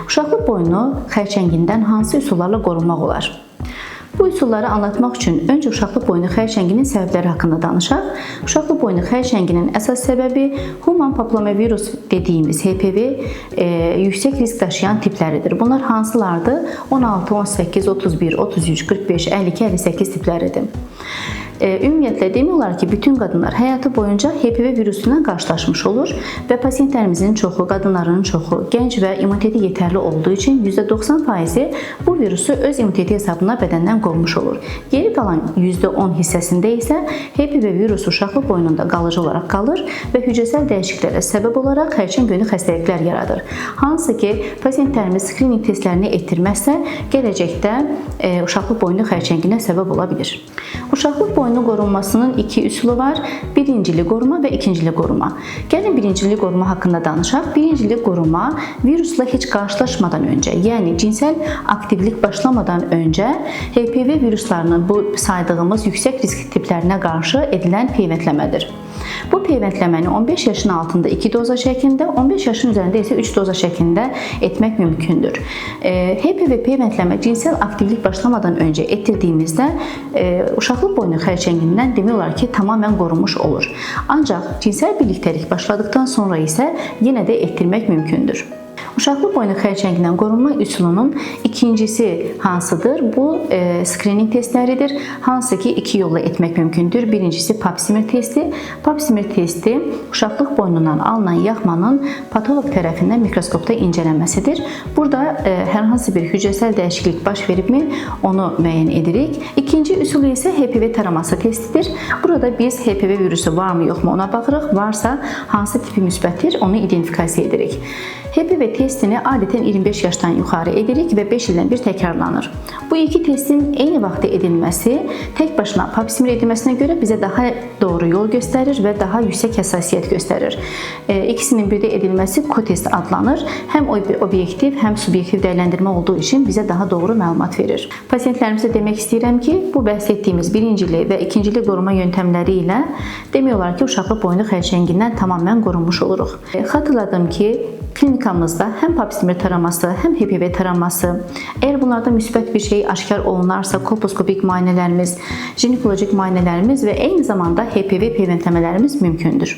Uşaqlıq boynu xərçəngindən hansı üsullarla qorunmaq olar? Bu üsulları anlatmaq üçün öncə uşaqlıq boynu xərçənginin səbəbləri haqqında danışaq. Uşaqlıq boynu xərçənginin əsas səbəbi human papillomavirus dediyimiz HPV yüksək risk daşıyan tipləridir. Bunlar hansılardır? 16, 18, 31, 33, 45, 52, 58 tipləridir. Ümumiyyətlə demək olar ki, bütün qadınlar həyatı boyunca HPV virusundan qarşılaşmış olur və pasientlərimizin çoxu, qadınların çoxu gənc və immuniteti yetərli olduğu üçün %90% bu virusu öz immuniteti hesabına bədəndən qovmuş olur. Geri qalan %10 hissəsində isə HPV virusu uşaqlıq boynunda qalıcı olaraq qalır və hücresel dəyişikliklərə səbəb olaraq xərçəngboynu xəstəliklər yaradır. Hansı ki, pasientlərimiz skrining testlərini etdirməzsə, gələcəkdə uşaqlıq boynu xərçənginə səbəb ola bilir. Uşaqlıq boynu qorunmasının iki üsulu var. Birincili qoruma və ikincili qoruma. Gəlin birincili qoruma haqqında danışaq. Birincili qoruma virusla heç qarşılaşmadan öncə, yəni cinsel aktivlik başlamadan öncə HPV viruslarının bu saydığımız yüksək risk tiplərinə qarşı edilən peyvəndləmədir. Bu peyvəndləməni 15 yaşın altında 2 doza şəklində, 15 yaşın üzərində isə 3 doza şəklində etmək mümkündür. HPV peyvəndləmə cinsel aktivlik başlamadan öncə etdirdiyimizdə uşaqlıq boynu xərçəngindən demək olar ki, tamamilə qorunmuş olur. Ancaq cinsel birliktəlik başladıktan sonra isə yenə də etdirmək mümkündür. Uşaqlıq boynu xərçəngindən qorunma üsulunun ikincisi hansıdır? Bu skrining testləridir. Hansı ki, iki yolla etmək mümkündür. Birincisi pap smear testi. Pap smear testi uşaqlıq boynundan alınan yaxmanın patoloq tərəfindən mikroskopda incələnməsidir. Burada hər hansı bir hücresel dəyişiklik baş veribmi, onu müəyyən edirik. İkinci üsul isə HPV taraması testidir. Burada biz HPV virusu varmı, yoxmu ona baxırıq. Varsa hansı tipi müsbətdir, onu identifikasiya edirik. HPV testini adətən 25 yaşdan yuxarı edirik və 5 ildən bir təkrarlanır. Bu iki testin eyni vaxtda edilməsi tək başına pap smear edilməsinə görə bizə daha doğru yol göstərir və daha yüksək həssasiyyət göstərir. İkisinin birdə edilməsi co-test adlanır. Həm obyektiv, həm subyektiv dəyərləndirmə olduğu üçün bizə daha doğru məlumat verir. Pasientlərimizə demək istəyirəm ki, bu bəhs etdiyimiz birincili və ikincili qoruma yöntəmləri ilə demək olar ki, uşaqlıq boynu xərçəngindən tamamilə qorunmuş oluruq. Xatırladım ki, klinikamızda həm pap smear taraması, həm HPV taraması, əgər bunlarda müsbət bir şey aşkar olunarsa, kolposkopik müayinələrimiz, ginekoloji müayinələrimiz və eyni zamanda HPV peyvəndləmələrimiz mümkündür.